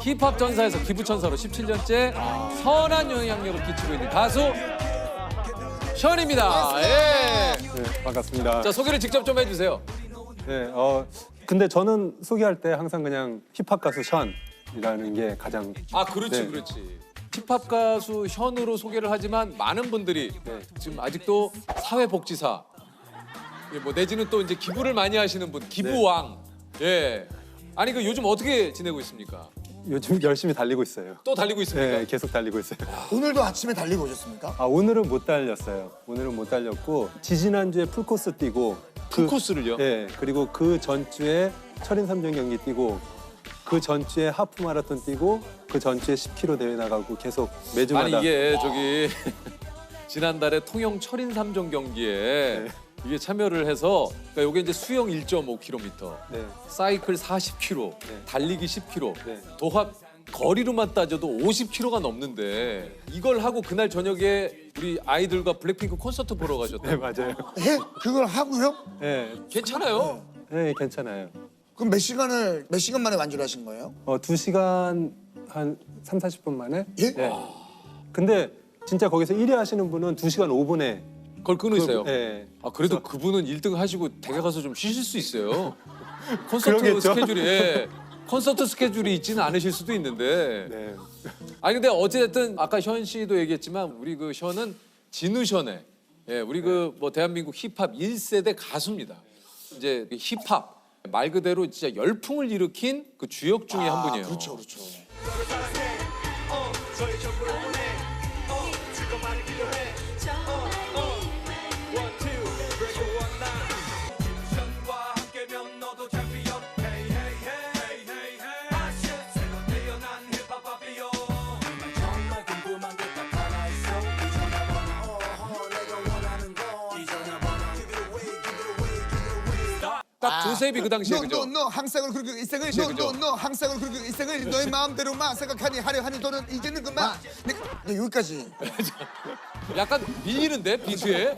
힙합 전사에서 기부 천사로 17년째 선한 영향력을 끼치고 있는 가수 션입니다. 예. 네, 반갑습니다. 자, 소개를 직접 좀 해주세요. 네, 근데 저는 소개할 때 항상 그냥 힙합 가수 션이라는 게 가장 아, 그렇지, 네. 그렇지. 힙합 가수 션으로 소개를 하지만 많은 분들이 네. 지금 아직도 사회복지사, 예, 뭐 내지는 또 이제 기부를 많이 하시는 분, 기부왕. 예. 아니 그 요즘 어떻게 지내고 있습니까? 요즘 열심히 달리고 있어요. 또 달리고 있습니까? 네, 계속 달리고 있어요. 오늘도 아침에 달리고 오셨습니까? 오늘은 못 달렸어요. 오늘은 못 달렸고 지지난주에 풀코스 뛰고 풀코스를요? 네, 그리고 그 전주에 철인 3종 경기 뛰고 그 전주에 하프 마라톤 뛰고 그 전주에 10km 대회 나가고 계속 매주마다 아니 이게 저기 지난달에 통영 철인 3종 경기에 이게 참여를 해서 그러니까 이게 이제 수영 1.5km, 네. 사이클 40km, 네. 달리기 10km, 네. 도합 거리로만 따져도 50km가 넘는데 이걸 하고 그날 저녁에 우리 아이들과 블랙핑크 콘서트 보러 가셨다. 네, 맞아요. 예? 그걸 하고요? 네, 괜찮아요? 네, 괜찮아요. 그럼 몇 시간 만에 완주를 하신 거예요? 2시간 한 3, 40분 만에? 예? 네. 근데 진짜 거기서 1위 하시는 분은 2시간 5분에 그걸 끊으세요. 네. 아 그래도 그분은 1등 하시고 댁에 가서 좀 쉬실 수 있어요. 콘서트 그러겠죠. 스케줄이 콘서트 스케줄이 있지는 않으실 수도 있는데. 네. 아니 근데 어쨌든 아까 현 씨도 얘기했지만 우리 그 션은 진우 션의 우리 그 뭐 대한민국 힙합 1세대 가수입니다. 이제 힙합 말 그대로 진짜 열풍을 일으킨 그 주역 중에 한 분이에요. 그렇죠, 그렇죠. 딱 조셉이 그 당시에 그죠? 너 항상을 그리고 일생을 그죠, 그죠. 너 항상을 그리고 일생을 너의 마음대로만 생각하니 하려 하니 너는 이제는 그만. 네, 여기까지. 약간 밀리는데 비트에.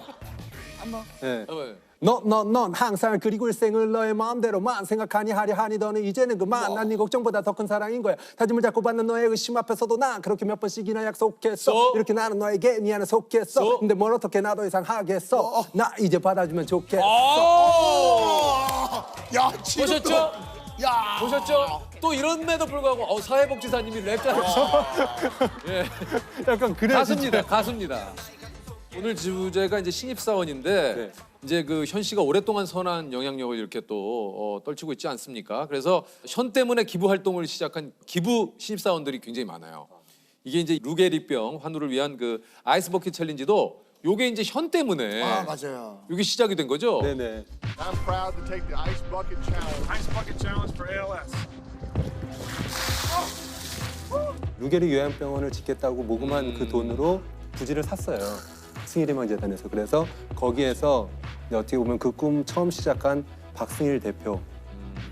네. 어, 넌 항상 그리고 일생을 너의 마음대로만 생각하니 하려 하니 너는 이제는 그만. 난 네 걱정보다 더 큰 사랑인 거야. 다짐을 잡고 받는 너의 의심 앞에서도 난 그렇게 몇 번씩이나 약속했어. 이렇게 나는 너에게 미안해 속했어. 근데 뭘 어떻게 나도 이상 하겠어. 나 이제 받아주면 좋겠어. 야, 지금 보셨죠? 야, 보셨죠? 또 이런데도 불구하고 사회복지사님이 랩 잘하시죠? 예. 약간 그래. 가수입니다. 가수입니다. 오늘 주제가 이제 신입사원인데 네. 이제 그 현 씨가 오랫동안 선한 영향력을 이렇게 또 떨치고 있지 않습니까? 그래서 현 때문에 기부 활동을 시작한 기부 신입사원들이 굉장히 많아요. 이게 이제 루게리병 환우를 위한 그 아이스 버킷 챌린지도 요게 이제 현 때문에 맞아요. 요게 시작이 된 거죠? 네네. I'm proud to take the Ice Bucket Challenge. Ice Bucket Challenge for ALS. 루게리 요양병원을 짓겠다고 모금한 그 돈으로 부지를 샀어요. 승일희망 재단에서. 그래서 거기에서 어떻게 보면 그 꿈 처음 시작한 박승일 대표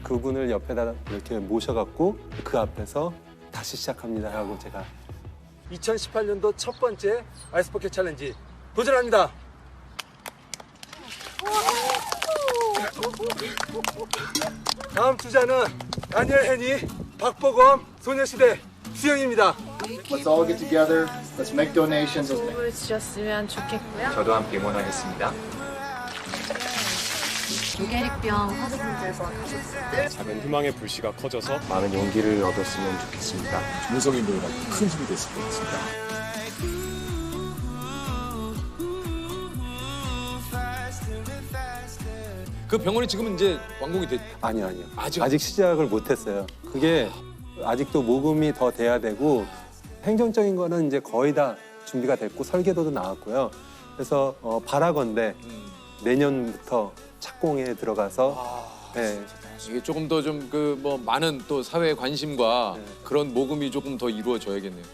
그분을 옆에다 이렇게 모셔갖고 그 앞에서 다시 시작합니다 하고 제가 2018년도 첫 번째 아이스버킷 챌린지 도전합니다. 다음 주자는 다니엘 헤니, 박보검, 소녀시대 수영입니다. Let's all get together. Let's make donations. 도움을 주셨으면 좋겠고요. 저도 함께 응원하겠습니다. 루게릭병 환우분들과 가족분들 작은 희망의 불씨가 커져서 많은 용기를 얻었으면 좋겠습니다. 문성인 배우가 큰 힘이 됐을 것 같습니다. 그 병원이 지금 이제 완공이 됐. 아니요. 아직 시작을 못했어요. 그게 아직도 모금이 더 돼야 되고 행정적인 거는 이제 거의 다 준비가 됐고 설계도도 나왔고요. 그래서 바라건대 내년부터 착공에 들어가서 네, 이게 조금 더 좀 그 뭐 많은 또 사회의 관심과 네. 그런 모금이 조금 더 이루어져야겠네요.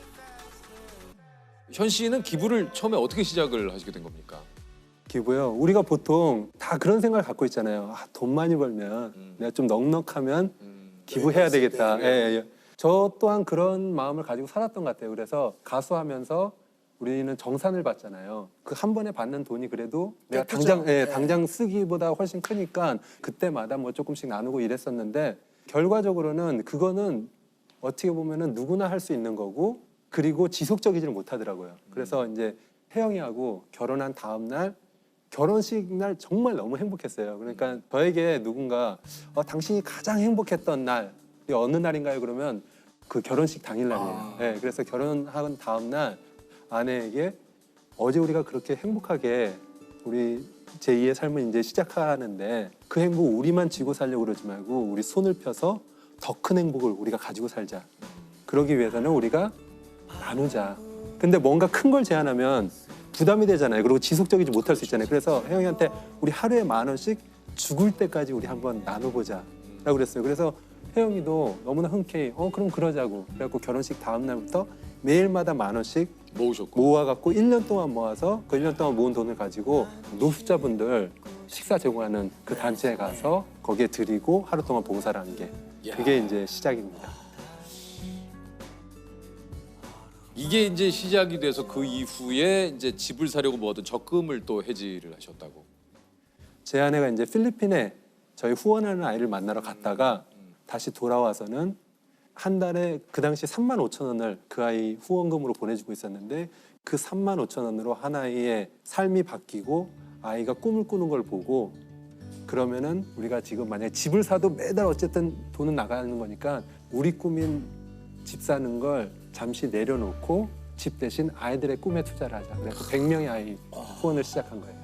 현 씨는 기부를 처음에 어떻게 시작을 하시게 된 겁니까? 기부요. 우리가 보통 다 그런 생각을 갖고 있잖아요. 돈 많이 벌면 내가 좀 넉넉하면 기부해야 되겠다. 예. 저 또한 그런 마음을 가지고 살았던 것 같아요. 그래서 가수하면서 우리는 정산을 받잖아요. 그 한 번에 받는 돈이 그래도 내가 그렇죠. 당장 네. 당장 쓰기보다 훨씬 크니까 그때마다 뭐 조금씩 나누고 이랬었는데 결과적으로는 그거는 어떻게 보면은 누구나 할 수 있는 거고 그리고 지속적이지를 못하더라고요. 그래서 이제 혜영이하고 결혼한 다음 날 결혼식 날 정말 너무 행복했어요. 그러니까 저에게 누군가 당신이 가장 행복했던 날이 어느 날인가요? 그러면 그 결혼식 당일날이에요. 네, 그래서 결혼한 다음 날 아내에게 어제 우리가 그렇게 행복하게 우리 제2의 삶을 이제 시작하는데 그 행복 우리만 쥐고 살려고 그러지 말고 우리 손을 펴서 더 큰 행복을 우리가 가지고 살자. 그러기 위해서는 우리가 나누자. 근데 뭔가 큰 걸 제안하면 부담이 되잖아요. 그리고 지속적이지 못할 수 있잖아요. 그래서 혜영이한테 우리 하루에 10,000원씩 죽을 때까지 우리 한번 나눠보자 라고 그랬어요. 그래서 혜영이도 너무나 흔쾌히 그럼 그러자고 그래갖고 결혼식 다음 날부터 매일마다 10,000원씩 모으셨고. 모아갖고 1년 동안 모아서 그 1년 동안 모은 돈을 가지고 노숙자분들 식사 제공하는 그 단체에 가서 거기에 드리고 하루 동안 봉사를 한 게 그게 이제 시작입니다. 이게 이제 시작이 돼서 그 이후에 이제 집을 사려고 모았던 적금을 또 해지를 하셨다고. 제 아내가 이제 필리핀에 저희 후원하는 아이를 만나러 갔다가 다시 돌아와서는 한 달에 그 당시 35,000원을 그 아이 후원금으로 보내주고 있었는데 그 35,000원으로 한 아이의 삶이 바뀌고 아이가 꿈을 꾸는 걸 보고 그러면은 우리가 지금 만약에 집을 사도 매달 어쨌든 돈은 나가는 거니까 우리 꿈인 집 사는 걸 잠시 내려놓고 집 대신 아이들의 꿈에 투자를 하자. 그래서 100명의 아이 후원을 시작한 거예요.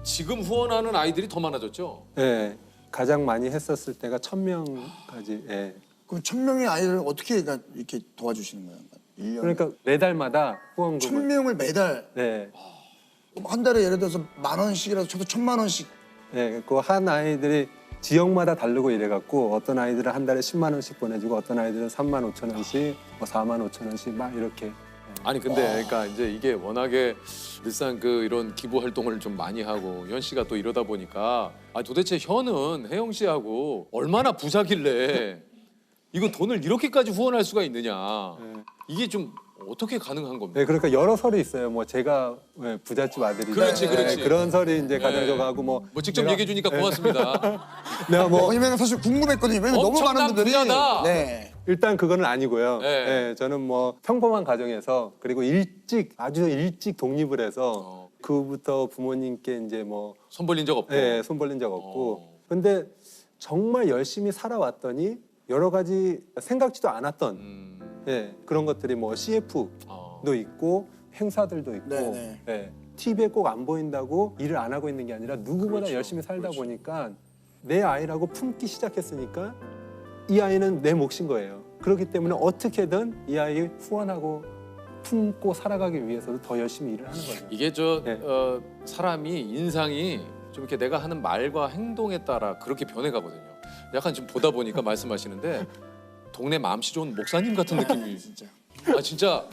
지금 후원하는 아이들이 더 많아졌죠? 네, 가장 많이 했었을 때가 1,000명까지. 예. 그럼 1,000명의 아이를 어떻게 이렇게 도와주시는 거예요? 1년에 그러니까 매달마다 후원금을. 1,000명을 매달 네, 그럼 한 달에 예를 들어서 10,000원씩이라도 쳐도 1,000만 원씩 네, 그 한 아이들이 지역마다 다르고 이래갖고 어떤 아이들은 한 달에 10만 원씩 보내주고 어떤 아이들은 35,000원씩, 뭐 45,000원씩 막 이렇게. 아니 근데 그러니까 이제 이게 워낙에 늘상 그 이런 기부 활동을 좀 많이 하고 현 씨가 또 이러다 보니까 도대체 현은 혜영 씨하고 얼마나 부자길래 이거 돈을 이렇게까지 후원할 수가 있느냐. 이게 좀 어떻게 가능한 겁니까? 네, 그러니까 여러 설이 있어요. 뭐 제가 부잣집 아들이. 그렇지, 그렇지. 그런 설이 이제 가정적 하고 뭐 직접 내가- 얘기해 주니까 고맙습니다. 내가 뭐 왜냐면 사실 궁금했거든요. 왜냐면 너무 엄청난 많은 분들이 부자다. 네. 일단 그거는 아니고요. 네. 네, 저는 뭐 평범한 가정에서 그리고 아주 일찍 독립을 해서 그부터 부모님께 이제 뭐 손 벌린 적 없고. 네, 손 벌린 적 없고. 근데 정말 열심히 살아왔더니 여러 가지 생각지도 않았던 그런 것들이 뭐 CF도 있고 행사들도 있고 네. TV에 꼭 안 보인다고 일을 안 하고 있는 게 아니라 누구보다 그렇죠. 열심히 살다 보니까 내 아이라고 품기 시작했으니까 이 아이는 내 몫인 거예요. 그렇기 때문에 어떻게든 이 아이 후원하고 품고 살아가기 위해서도 더 열심히 일을 하는 거죠. 이게 네. 사람이 인상이 좀 이렇게 내가 하는 말과 행동에 따라 그렇게 변해가거든요. 약간 지금 보다 보니까 말씀하시는데 동네 마음씨 좋은 목사님 같은 느낌이 진짜 진짜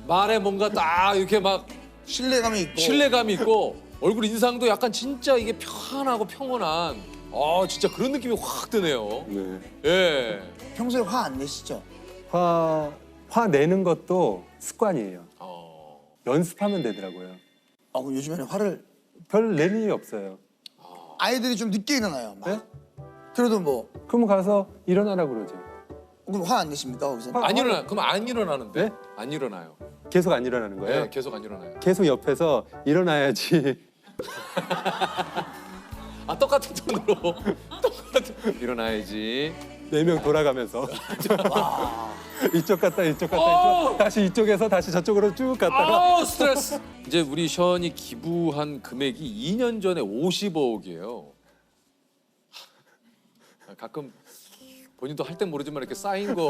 말에 뭔가 딱 이렇게 막 신뢰감이 있고 신뢰감이 있고 얼굴 인상도 약간 진짜 이게 편하고 평온한 진짜 그런 느낌이 확 드네요. 네. 예. 평소에 화 안 내시죠? 화 내는 것도 습관이에요. 연습하면 되더라고요. 그럼 요즘에는 화를 별 낼 일이 없어요. 아이들이 좀 늦게 일어나요. 막. 네? 그래도 뭐 그러면 가서 일어나라 그러죠. 그럼 화 안 내십니까 거기서? 안 일어나. 그럼 안 일어나는데? 네? 안 일어나요. 계속 안 일어나는 거예요? 네, 계속 안 일어나요. 계속 옆에서 일어나야지. 똑같은 톤으로 똑같은 일어나야지. 4명 돌아가면서 이쪽 갔다 이쪽 갔다 어! 이쪽 다시 이쪽에서 다시 저쪽으로 쭉 갔다가 스트레스. 이제 우리 션이 기부한 금액이 2년 전에 50억이에요. 가끔 본인도 할 땐 모르지만 이렇게 쌓인 거.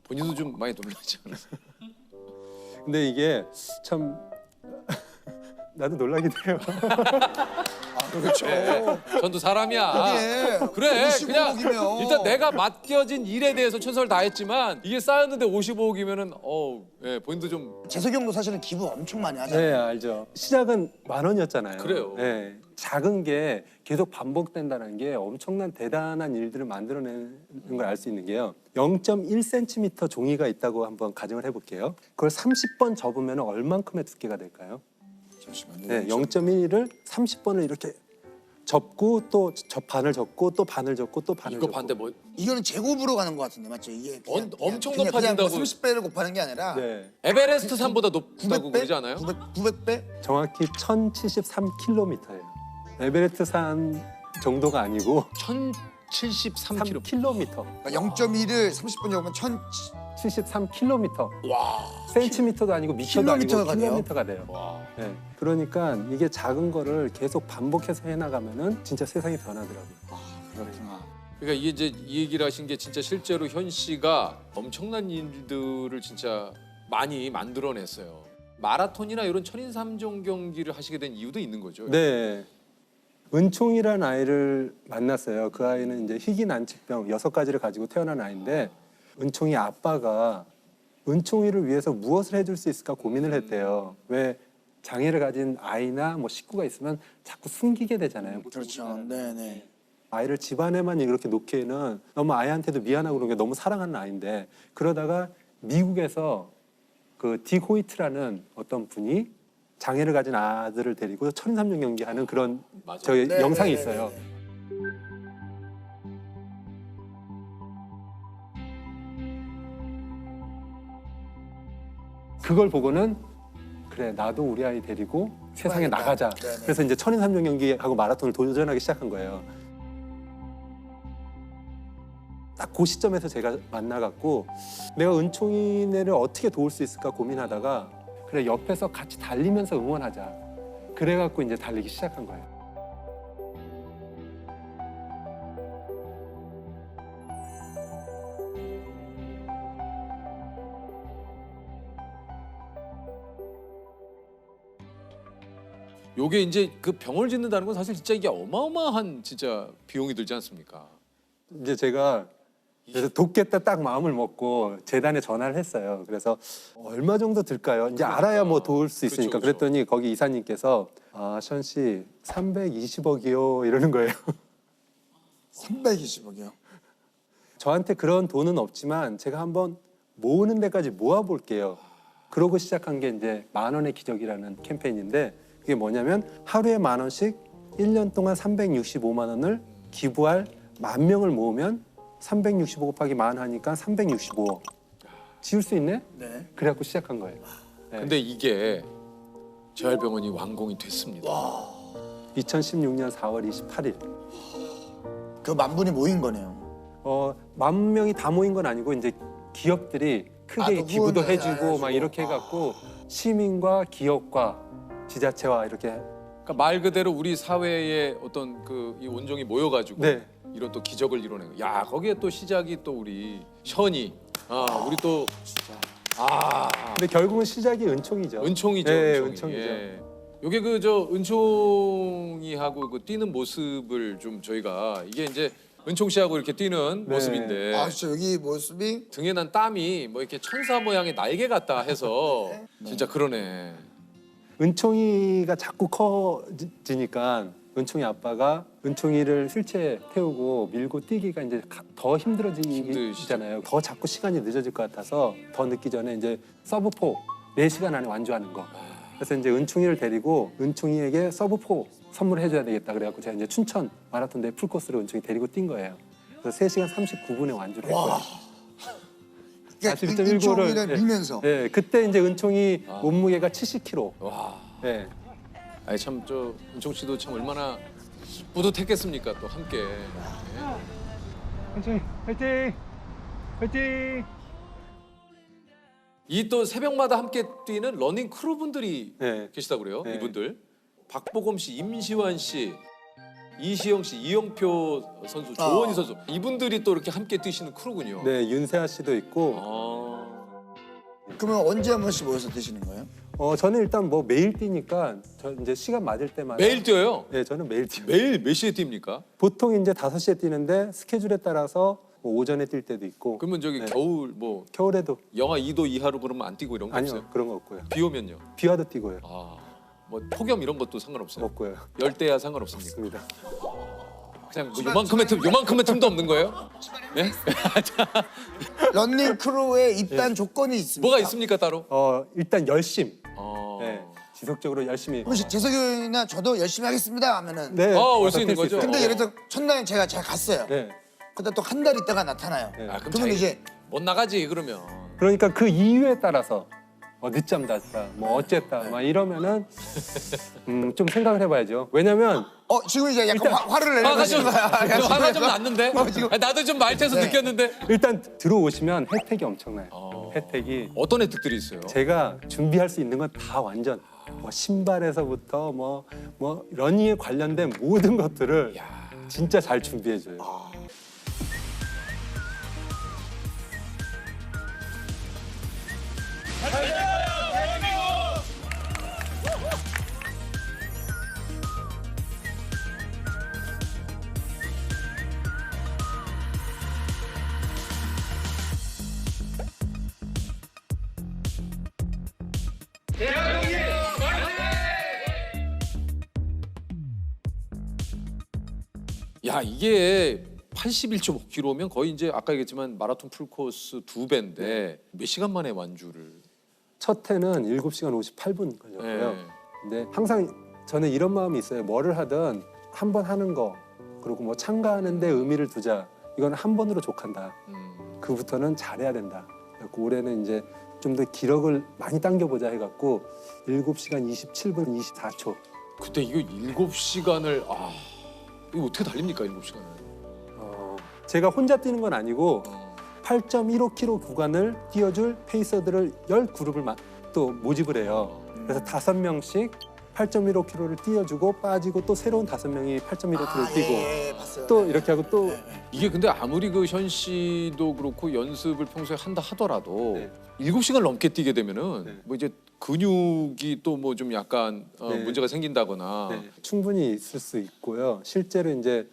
본인도 좀 많이 놀라지 않았어요? 근데 이게 참 나도 놀라긴 해요. 그렇죠. 전도 사람이야. 예. 그래 55 그냥 곡이면. 일단 내가 맡겨진 일에 대해서 최선을 다했지만 이게 쌓였는데 55억이면은 예, 본인도 좀 재석이 형도 사실은 기부 엄청 많이 네, 하잖아요. 알죠. 시작은 10,000원이었잖아요. 그래요. 네. 작은 게 계속 반복된다는 게 엄청난 대단한 일들을 만들어내는 걸 알 수 있는 게요. 0.1cm 종이가 있다고 한번 가정을 해볼게요. 그걸 30번 접으면 얼만큼의 두께가 될까요? 잠시만요. 네, 0.1을 30번을 이렇게 접고 또 반을 접고 또 반을 접고 또 반을 이거 접고. 반대 뭐 이거는 제곱으로 가는 것 같은데 맞죠? 이게 엄청 그냥 높아진다고. 30배를 곱하는 게 아니라 네, 에베레스트 산보다 높다고 900배? 그러지 않아요? 900배? 정확히 1,073km예요. 에베레스트 산 정도가 아니고 1073km. 3km. 그러니까 0.1을 30번 적으면 1000 73km. 와. 센티미터도 아니고 미터도 아니고 킬로미터가 돼요? 킬로미터가 돼요. 와. 네. 그러니까 이게 작은 거를 계속 반복해서 해나가면은 진짜 세상이 변하더라고요. 그렇구나. 그러니까 이게 이제 이 얘기를 하신 게 진짜 실제로 현 씨가 엄청난 일들을 진짜 많이 만들어냈어요. 마라톤이나 이런 천인삼종 경기를 하시게 된 이유도 있는 거죠. 네. 은총이라는 아이를 만났어요. 그 아이는 이제 희귀난치병 6가지를 가지고 태어난 아이인데 은총이 아빠가 은총이를 위해서 무엇을 해줄 수 있을까 고민을 했대요. 왜 장애를 가진 아이나 뭐 식구가 있으면 자꾸 숨기게 되잖아요. 그렇죠. 네네. 아이를 집안에만 이렇게 놓기에는 너무 아이한테도 미안하고 그런 게 너무 사랑하는 아이인데 그러다가 미국에서 그 디 호이트라는 어떤 분이 장애를 가진 아들을 데리고 천인삼종 경기하는 그런 맞아요. 저희 네, 영상이 네, 있어요. 네, 그걸 보고는 그래 나도 우리 아이 데리고 세상에 그러니까. 나가자. 네네. 그래서 이제 천인삼종 경기하고 마라톤을 도전하기 시작한 거예요. 딱 그 시점에서 제가 만나갖고 내가 은총이네를 어떻게 도울 수 있을까 고민하다가 그래 옆에서 같이 달리면서 응원하자. 그래갖고 이제 달리기 시작한 거예요. 요게 이제 그 병을 짓는다는 건 사실 진짜 이게 어마어마한 진짜 비용이 들지 않습니까? 이제 제가 그래서 돕겠다 딱 마음을 먹고 재단에 전화를 했어요. 그래서 얼마 정도 들까요? 이제 알아야 뭐 도울 수 있으니까. 그렇죠, 그렇죠. 그랬더니 거기 이사님께서 션 씨 320억이요 이러는 거예요. 320억이요. 저한테 그런 돈은 없지만 제가 한번 모으는 데까지 모아볼게요. 그러고 시작한 게 이제 10,000원의 기적이라는 캠페인인데 그게 뭐냐면 하루에 10,000원씩 1년 동안 365만 원을 기부할 10,000명을 모으면 365 곱하기 10,000 하니까 365억. 지울 수 있네? 네. 그래갖고 시작한 거예요. 네. 근데 이게 재활병원이 완공이 됐습니다. 2016년 4월 28일. 그 10,000분이 모인 거네요. 10,000명이 다 모인 건 아니고 이제 기업들이 크게 또 기부도 후원을 해주고 해가지고. 막 이렇게 해갖고 시민과 기업과 지자체와 이렇게 그러니까 말 그대로 우리 사회의 어떤 그 이 온종이 모여가지고 네. 이런 또 기적을 이뤄낸 거. 야 거기에 또 시작이 또 우리 션이, 우리 또 근데 결국은 시작이 은총이죠. 은총이죠. 네, 은총이. 은총이죠. 예. 요게 그 저 은총이하고 그 뛰는 모습을 좀 저희가 이게 이제 은총 씨하고 이렇게 뛰는 네. 모습인데 아 진짜 여기 모습이 등에 난 땀이 뭐 이렇게 천사 모양의 날개 같다 해서 진짜 그러네. 은총이가 자꾸 커지니까 은총이 아빠가 은총이를 실채 태우고 밀고 뛰기가 이제 더 힘들어지잖아요. 더 자꾸 시간이 늦어질 것 같아서 더 늦기 전에 이제 서브4 4시간 안에 완주하는 거. 그래서 이제 은총이를 데리고 은총이에게 서브4 선물해줘야 되겠다. 그래갖고 제가 이제 춘천 마라톤 대회 풀코스로 은총이 데리고 뛴 거예요. 그래서 3시간 39분에 완주를 했거든요. 그러니까 41.19를 은총이를 밀면서 네, 그때 이제 은총이 몸무게가 70kg. 와. 네. 아니 참 저 은총 씨도 참 얼마나 뿌듯했겠습니까 또 함께. 은총이 화이팅! 화이팅! 이 또 새벽마다 함께 뛰는 러닝 크루 분들이 네. 계시다고 그래요. 네. 이분들 박보검 씨, 임시완 씨, 이시영 씨, 이영표 선수, 조원희 선수 이분들이 또 이렇게 함께 뛰시는 크루군요. 네, 윤세아 씨도 있고 아. 그러면 언제 한 번씩 모여서 드시는 거예요? 저는 일단 뭐 매일 뛰니까 저 이제 시간 맞을 때마다 매일 뛰어요? 네, 저는 매일 뛰어요. 매일 몇 시에 뜁니까? 보통 이제 5시에 뛰는데 스케줄에 따라서 뭐 오전에 뛸 때도 있고 그러면 저기 네. 겨울 뭐 겨울에도 영하 2도 이하로 그러면 안 뛰고 이런 거 아니요 없어요? 그런 거 없고요. 비 오면요? 비와도 뛰고요. 뭐 폭염 이런 것도 상관없어요? 없고요. 열대야 상관없습니까? 없습니다. 그냥 뭐 요만큼의 틈도 없는 거예요? 예? 런닝 크루의 입단 조건이 있습니다. 뭐가 있습니까 따로? 일단 열심. 어. 네, 지속적으로 열심히. 혹시 재석이 형이나 저도 열심히 하겠습니다 하면은 네. 올 수 와서 있는 뛸수 거죠? 있어요. 근데 예를 들어 첫날 제가 갔어요. 네. 근데 또 한 달 있다가 나타나요. 네. 아, 그럼 그러면 이제 못 나가지 그러면. 그러니까 그 이유에 따라서 늦잠 잤다, 뭐 어쨌다, 막 이러면은 좀 생각을 해봐야죠. 왜냐면 지금 이제 약간 화를 내는 화가 좀 거야. 화가 좀 났는데? 지금 아니, 나도 좀 말태서 네. 느꼈는데. 일단 들어오시면 혜택이 엄청나요. 혜택이 어떤 혜택들이 있어요? 제가 준비할 수 있는 건 다 완전 뭐 신발에서부터 뭐 러닝에 관련된 모든 것들을 진짜 잘 준비해줘요. 야 이게 81.5km면 거의 이제 아까 얘기했지만 마라톤 풀코스 2배인데 몇 시간 만에 완주를? 첫 해는 7시간 58분 걸렸고요. 네. 근데 항상 저는 이런 마음이 있어요. 뭐를 하든 한 번 하는 거 그리고 뭐 참가하는데 의미를 두자. 이건 한 번으로 족한다. 그부터는 잘해야 된다. 그래서 올해는 이제 좀 더 기록을 많이 당겨보자 해갖고 7시간 27분 24초. 그때 이거 7시간을 이거 어떻게 달립니까 7시간을? 제가 혼자 뛰는 건 아니고 8.15km 구간을 뛰어줄 페이서들을 10그룹을 또 모집을 해요. 그래서 5명씩 8.15km를 뛰어주고 빠지고 또 새로운 5명이 8.15km를 뛰고 봤어요. 또 이렇게 하고 또 이게 근데 아무리 그 현 씨도 그렇고 연습을 평소에 한다 하더라도 네. 7시간 넘게 뛰게 되면은 네. 뭐 이제 근육이 또 뭐 좀 약간 네. 문제가 생긴다거나 네, 충분히 있을 수 있고요. 실제로 이제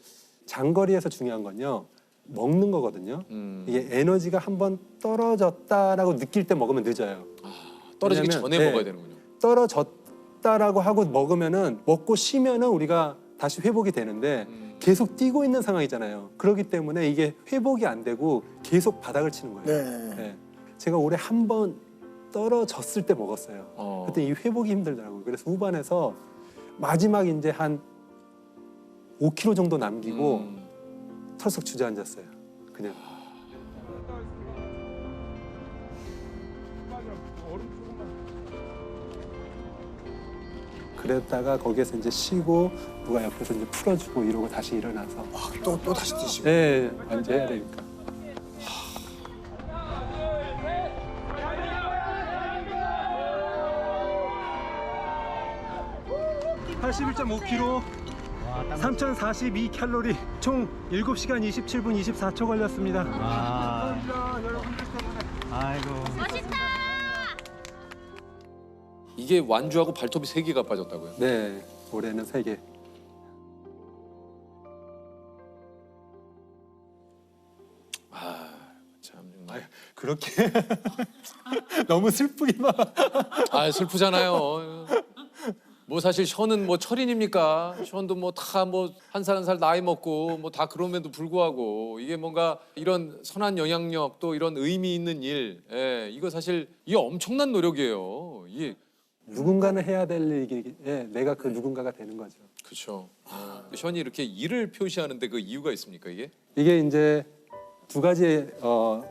장거리에서 중요한 건요. 먹는 거거든요. 이게 에너지가 한번 떨어졌다라고 느낄 때 먹으면 늦어요. 떨어지기 왜냐면, 전에 네. 먹어야 되는군요. 떨어졌다라고 하고 먹으면은 먹고 쉬면은 우리가 다시 회복이 되는데 계속 뛰고 있는 상황이잖아요. 그렇기 때문에 이게 회복이 안 되고 계속 바닥을 치는 거예요. 네. 네. 제가 올해 한 번 떨어졌을 때 먹었어요. 그때 이 회복이 힘들더라고요. 그래서 후반에서 마지막 이제 한 5km 정도 남기고 털썩 주저앉았어요. 그냥. 그랬다가 거기에서 이제 쉬고 누가 옆에서 이제 풀어주고 이러고 다시 일어나서 또 다시 뛰시고. 네, 완전 해야 되니까. 81.5km, 3,042칼로리, 총 7시간 27분 24초 걸렸습니다. 이게 완주하고 발톱이 3개가 빠졌다고요? 네, 올해는 3개. 참 정말. 그렇게 너무 슬프기만. 슬프잖아요. 뭐 사실 션은 뭐 철인입니까? 션도 뭐 다 뭐 한 살 한 살 나이 먹고 뭐 다 그럼에도 불구하고 이게 뭔가 이런 선한 영향력 또 이런 의미 있는 일, 이거 사실 이게 엄청난 노력이에요. 이게 누군가는 해야 될 일이기에 내가 그 누군가가 되는 거죠. 그렇죠. 션이 이렇게 일을 표시하는데 그 이유가 있습니까 이게? 이게 이제 두 가지의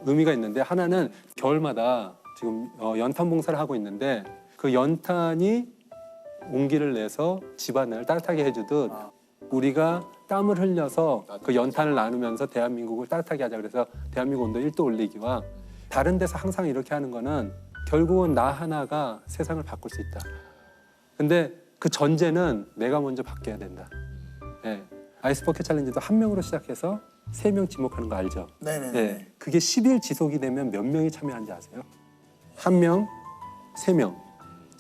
의미가 있는데 하나는 겨울마다 지금 연탄 봉사를 하고 있는데 그 연탄이 온기를 내서 집안을 따뜻하게 해주듯 우리가 땀을 흘려서 그 연탄을 나누면서 대한민국을 따뜻하게 하자 그래서 대한민국 온도 1도 올리기와 다른 데서 항상 이렇게 하는 거는 결국은 나 하나가 세상을 바꿀 수 있다. 근데 그 전제는 내가 먼저 바뀌어야 된다. 네. 아이스버킷 챌린지도 한 명으로 시작해서 3명 지목하는 거 알죠? 네네. 네. 그게 10일 지속이 되면 몇 명이 참여하는지 아세요? 1명, 3명,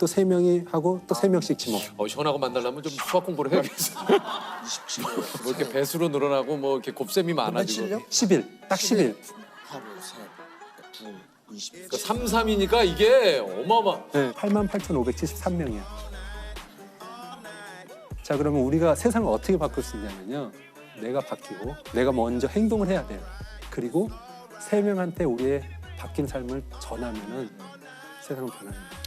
또 3명이 하고 또 3명씩 지목. 시원하고 만나려면 좀 수학 공부를 해야겠어. 뭐 이렇게 배수로 늘어나고 뭐 이렇게 곱셈이 많아지고. 며칠요? 10일, 딱 10일. 하루, 셋, 둘, 20. 그러니까 3, 3이니까 이게 어마어마. 네, 88,573명이야. 자, 그러면 우리가 세상을 어떻게 바꿀 수 있냐면요. 내가 바뀌고 내가 먼저 행동을 해야 돼요. 그리고 3명한테 우리의 바뀐 삶을 전하면은 세상은 변합니다.